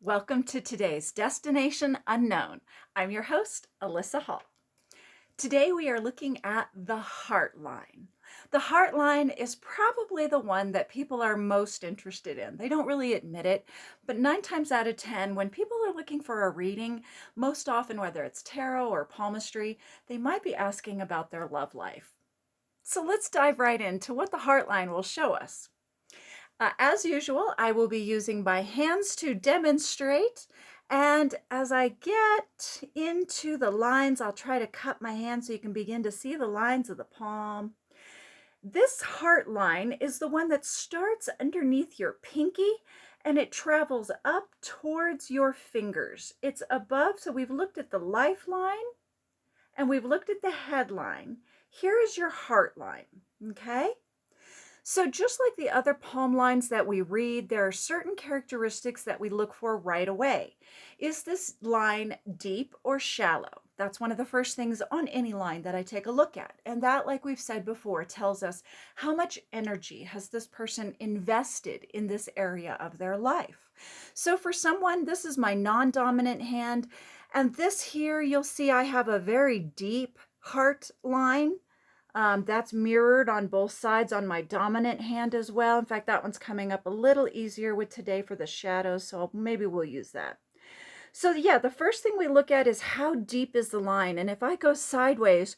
Welcome to today's Destination Unknown. I'm your host, Alyssa Hall. Today we are looking at the heart line. The heart line is probably the one that people are most interested in. They don't really admit it, but 9 times out of 10, when people are looking for a reading, most often whether it's tarot or palmistry, they might be asking about their love life. So let's dive right into what the heart line will show us. As usual, I will be using my hands to demonstrate. And as I get into the lines, I'll try to cup my hand so you can begin to see the lines of the palm. This heart line is the one that starts underneath your pinky and it travels up towards your fingers. It's above, so we've looked at the lifeline and we've looked at the headline. Here is your heart line, okay? So just like the other palm lines that we read, there are certain characteristics that we look for right away. Is this line deep or shallow? That's one of the first things on any line that I take a look at. And that, like we've said before, tells us how much energy has this person invested in this area of their life. So for someone, this is my non-dominant hand. And this here, you'll see I have a very deep heart line. That's mirrored on both sides on my dominant hand as well. In fact, that one's coming up a little easier with today for the shadows, so maybe we'll use that. So yeah, the first thing we look at is how deep is the line. And if I go sideways,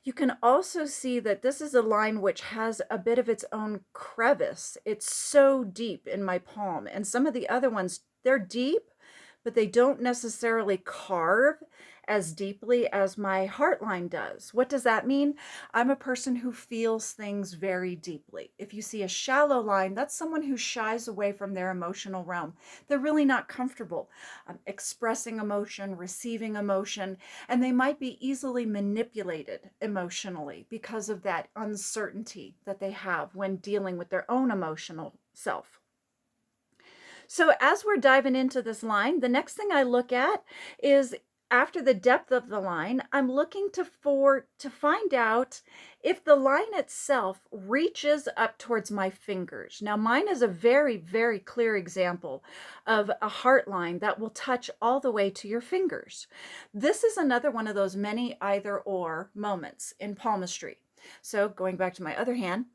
you can also see that this is a line which has a bit of its own crevice. It's so deep in my palm. And some of the other ones, they're deep, but they don't necessarily carve as deeply as my heart line does. What does that mean? I'm a person who feels things very deeply. If you see a shallow line, that's someone who shies away from their emotional realm. They're really not comfortable expressing emotion, receiving emotion, and they might be easily manipulated emotionally because of that uncertainty that they have when dealing with their own emotional self. So as we're diving into this line, the next thing I look at is after the depth of the line, I'm looking to find out if the line itself reaches up towards my fingers. Now mine is a very, very clear example of a heart line that will touch all the way to your fingers. This is another one of those many either or moments in palmistry. So going back to my other hand,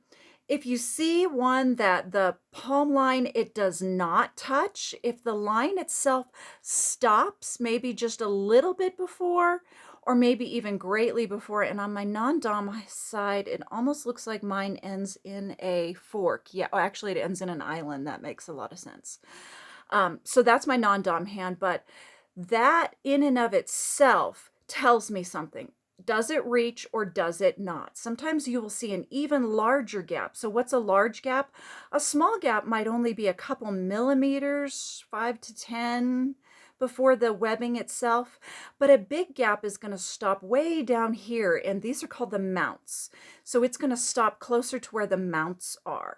if you see one that the palm line, it does not touch, if the line itself stops maybe just a little bit before, or maybe even greatly before, and on my non-dom side, it almost looks like mine ends in a fork. Yeah, oh, actually it ends in an island. That makes a lot of sense. So that's my non-dom hand, but that in and of itself tells me something. Does it reach or does it not? Sometimes you will see an even larger gap. So what's a large gap? A small gap might only be a couple millimeters, 5 to 10 before the webbing itself, but a big gap is going to stop way down here, and these are called the mounts. So it's going to stop closer to where the mounts are.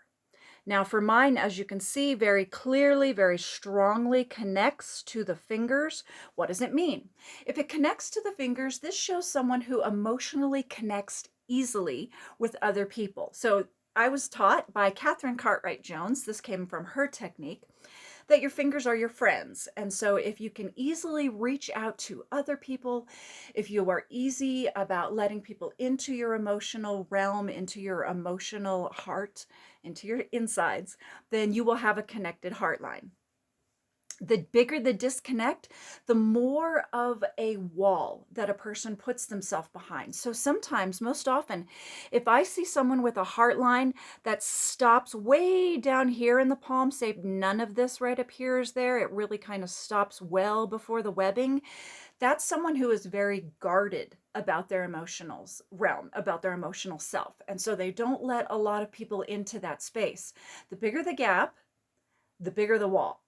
Now for mine, as you can see, very clearly, very strongly connects to the fingers. What does it mean? If it connects to the fingers, this shows someone who emotionally connects easily with other people. So I was taught by Catherine Cartwright Jones, this came from her technique, that your fingers are your friends. And so if you can easily reach out to other people, if you are easy about letting people into your emotional realm, into your emotional heart, into your insides, then you will have a connected heart line. The bigger the disconnect, the more of a wall that a person puts themselves behind. So sometimes, most often, if I see someone with a heart line that stops way down here in the palm, say none of this right up here is there, it really kind of stops well before the webbing, that's someone who is very guarded about their emotional realm, about their emotional self. And so they don't let a lot of people into that space. The bigger the gap, the bigger the wall.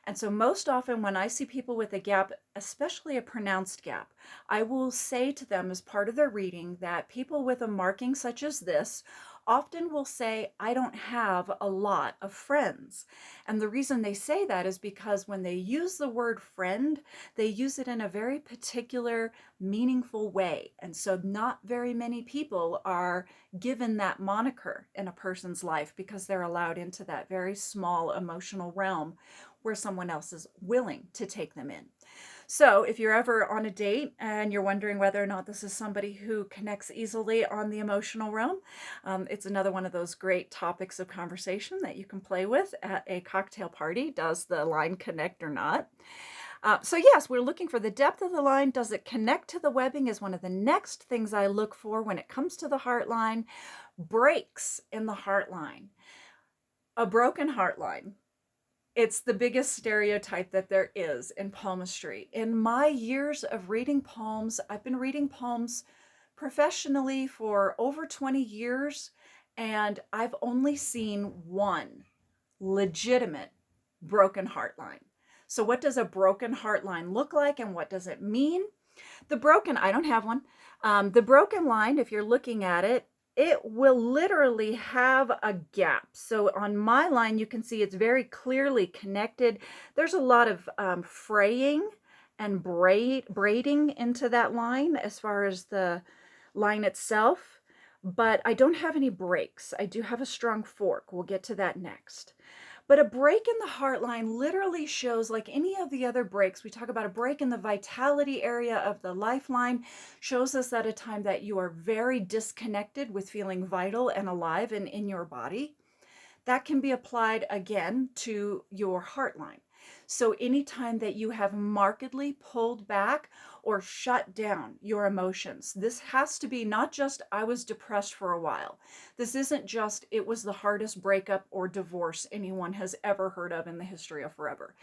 And so most often when I see people with a gap, especially a pronounced gap, I will say to them as part of their reading that people with a marking such as this often will say, I don't have a lot of friends. And the reason they say that is because when they use the word friend, they use it in a very particular, meaningful way. And so not very many people are given that moniker in a person's life because they're allowed into that very small emotional realm where someone else is willing to take them in. So if you're ever on a date and you're wondering whether or not this is somebody who connects easily on the emotional realm, it's another one of those great topics of conversation that you can play with at a cocktail party. Does the line connect or not? So yes, we're looking for the depth of the line. Does it connect to the webbing is one of the next things I look for when it comes to the heart line. Breaks in the heart line. A broken heart line. It's the biggest stereotype that there is in palmistry. In my years of reading palms, I've been reading palms professionally for over 20 years, and I've only seen one legitimate broken heart line. So what does a broken heart line look like, and what does it mean? The broken, I don't have one. The broken line, if you're looking at it, it will literally have a gap. So on my line, you can see it's very clearly connected. There's a lot of fraying and braiding into that line as far as the line itself, but I don't have any breaks. I do have a strong fork. We'll get to that next. But a break in the heart line literally shows, like any of the other breaks, we talk about a break in the vitality area of the lifeline, shows us at a time that you are very disconnected with feeling vital and alive and in your body. That can be applied again to your heart line. So anytime that you have markedly pulled back or shut down your emotions, this has to be not just I was depressed for a while. This isn't just it was the hardest breakup or divorce anyone has ever heard of in the history of forever.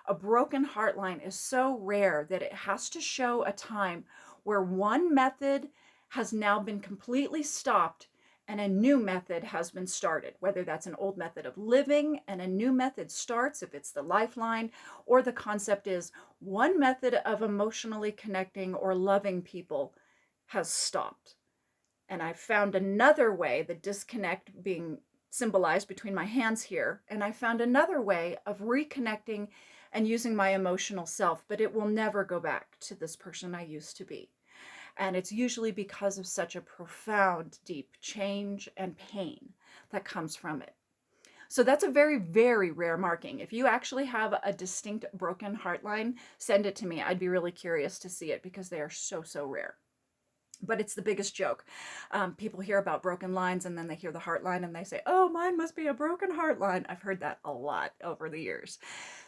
A broken heart line is so rare that it has to show a time where one method has now been completely stopped and a new method has been started, whether that's an old method of living and a new method starts, if it's the lifeline, or the concept is one method of emotionally connecting or loving people has stopped. And I found another way, the disconnect being symbolized between my hands here, and I found another way of reconnecting and using my emotional self, but it will never go back to this person I used to be. And it's usually because of such a profound, deep change and pain that comes from it. So that's a very, very rare marking. If you actually have a distinct broken heart line, send it to me. I'd be really curious to see it because they are so, so rare. But it's the biggest joke. People hear about broken lines and then they hear the heart line and they say, oh, mine must be a broken heart line. I've heard that a lot over the years.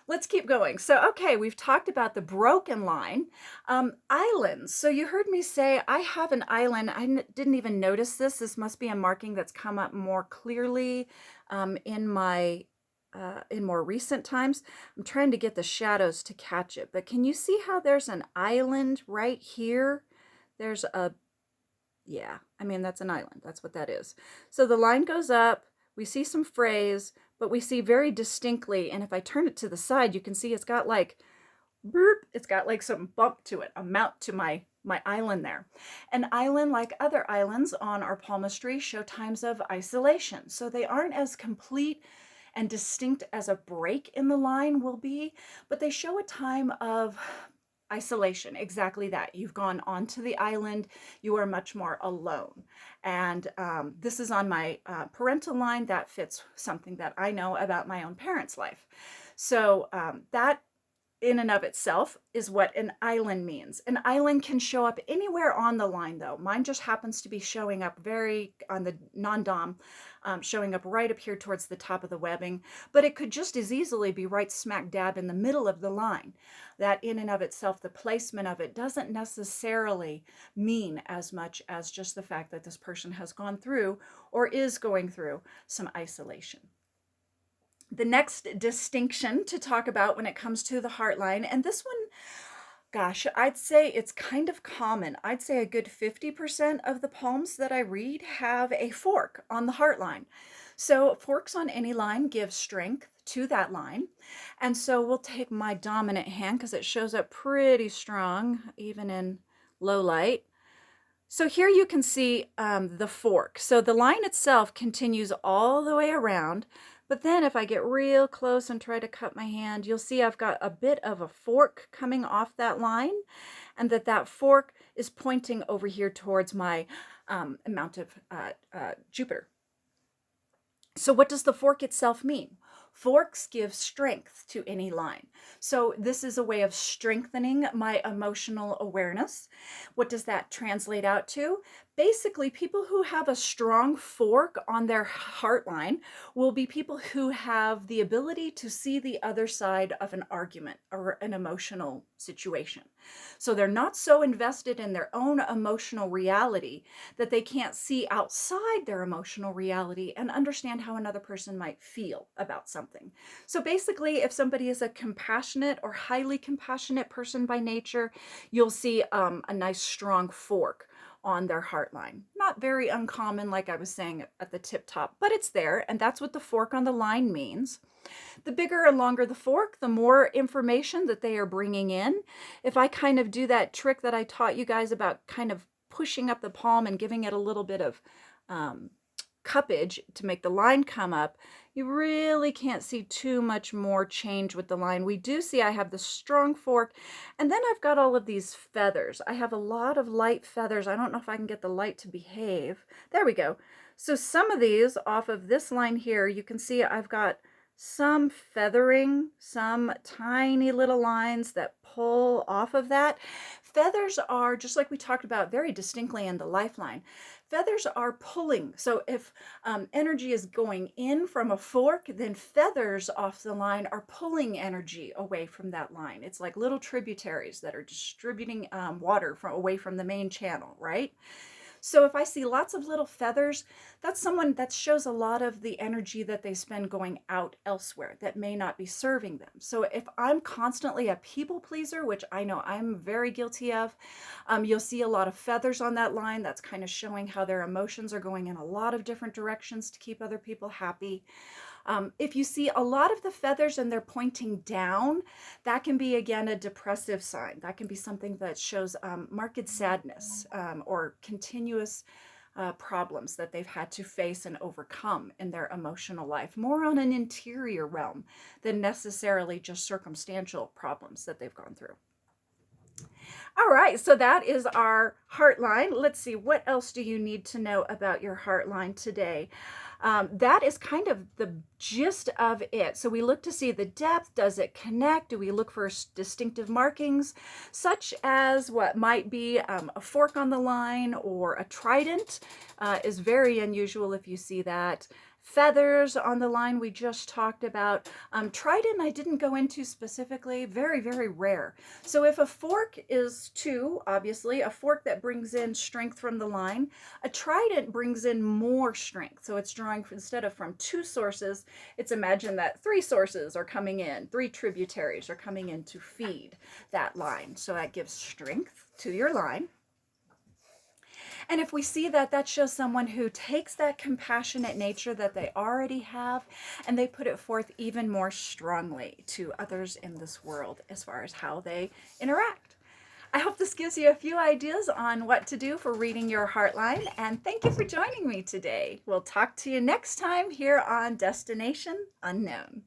Let's keep going. So, okay, we've talked about the broken line. Islands. So you heard me say I have an island. I didn't even notice this. This must be a marking that's come up more clearly in more recent times. I'm trying to get the shadows to catch it. But can you see how there's an island right here? There's yeah, I mean, that's an island. That's what that is. So the line goes up. We see some frays, but we see very distinctly, and if I turn it to the side, you can see it's got like, burp, it's got like some bump to it, a mount to my island there. An island, like other islands on our palmistry, show times of isolation. So they aren't as complete and distinct as a break in the line will be, but they show a time of isolation. Exactly that. You've gone onto the island. You are much more alone. And this is on my parental line. That fits something that I know about my own parents' life. So that in and of itself is what an island means. An island can show up anywhere on the line though. Mine just happens to be showing up very on the non-dom, showing up right up here towards the top of the webbing, but it could just as easily be right smack dab in the middle of the line. That in and of itself, the placement of it doesn't necessarily mean as much as just the fact that this person has gone through or is going through some isolation. The next distinction to talk about when it comes to the heart line, and this one, gosh, I'd say it's kind of common. I'd say a good 50% of the palms that I read have a fork on the heart line. So forks on any line give strength to that line. And so we'll take my dominant hand because it shows up pretty strong, even in low light. So here you can see the fork. So the line itself continues all the way around. But then if I get real close and try to cut my hand, you'll see I've got a bit of a fork coming off that line, and that fork is pointing over here towards my Mount of Jupiter. So what does the fork itself mean? Forks give strength to any line. So this is a way of strengthening my emotional awareness. What does that translate out to? Basically, people who have a strong fork on their heart line will be people who have the ability to see the other side of an argument or an emotional situation. So they're not so invested in their own emotional reality that they can't see outside their emotional reality and understand how another person might feel about something. So basically, if somebody is a compassionate or highly compassionate person by nature, you'll see a nice strong fork on their heart line. Not very uncommon, like I was saying at the tip top, but it's there, and that's what the fork on the line means. The bigger and longer the fork, the more information that they are bringing in. If I kind of do that trick that I taught you guys about kind of pushing up the palm and giving it a little bit of cuppage to make the line come up, you really can't see too much more change with the line. We do see I have the strong fork, and then I've got all of these feathers. I have a lot of light feathers. I don't know if I can get the light to behave. There we go. So some of these off of this line here, you can see I've got some feathering, some tiny little lines that pull off of that. Feathers are, just like we talked about very distinctly in the lifeline, feathers are pulling. So if energy is going in from a fork, then feathers off the line are pulling energy away from that line. It's like little tributaries that are distributing water away from the main channel, right? So if I see lots of little feathers, that's someone that shows a lot of the energy that they spend going out elsewhere that may not be serving them. So if I'm constantly a people pleaser, which I know I'm very guilty of, you'll see a lot of feathers on that line. That's kind of showing how their emotions are going in a lot of different directions to keep other people happy. If you see a lot of the feathers and they're pointing down, that can be, again, a depressive sign. That can be something that shows marked sadness or continuous problems that they've had to face and overcome in their emotional life, more on an interior realm than necessarily just circumstantial problems that they've gone through. All right, so that is our heart line. Let's see, what else do you need to know about your heart line today? That is kind of the gist of it. So we look to see the depth. Does it connect? Do we look for distinctive markings, such as what might be a fork on the line or a trident is very unusual if you see that. Feathers on the line we just talked about. Trident I didn't go into specifically, very, very rare. So if a fork is two, obviously, a fork that brings in strength from the line, a trident brings in more strength. So it's drawing, instead of from two sources, it's imagine that three sources are coming in, three tributaries are coming in to feed that line. So that gives strength to your line. And if we see that, that shows someone who takes that compassionate nature that they already have and they put it forth even more strongly to others in this world as far as how they interact. I hope this gives you a few ideas on what to do for reading your heartline, and thank you for joining me today. We'll talk to you next time here on Destination Unknown.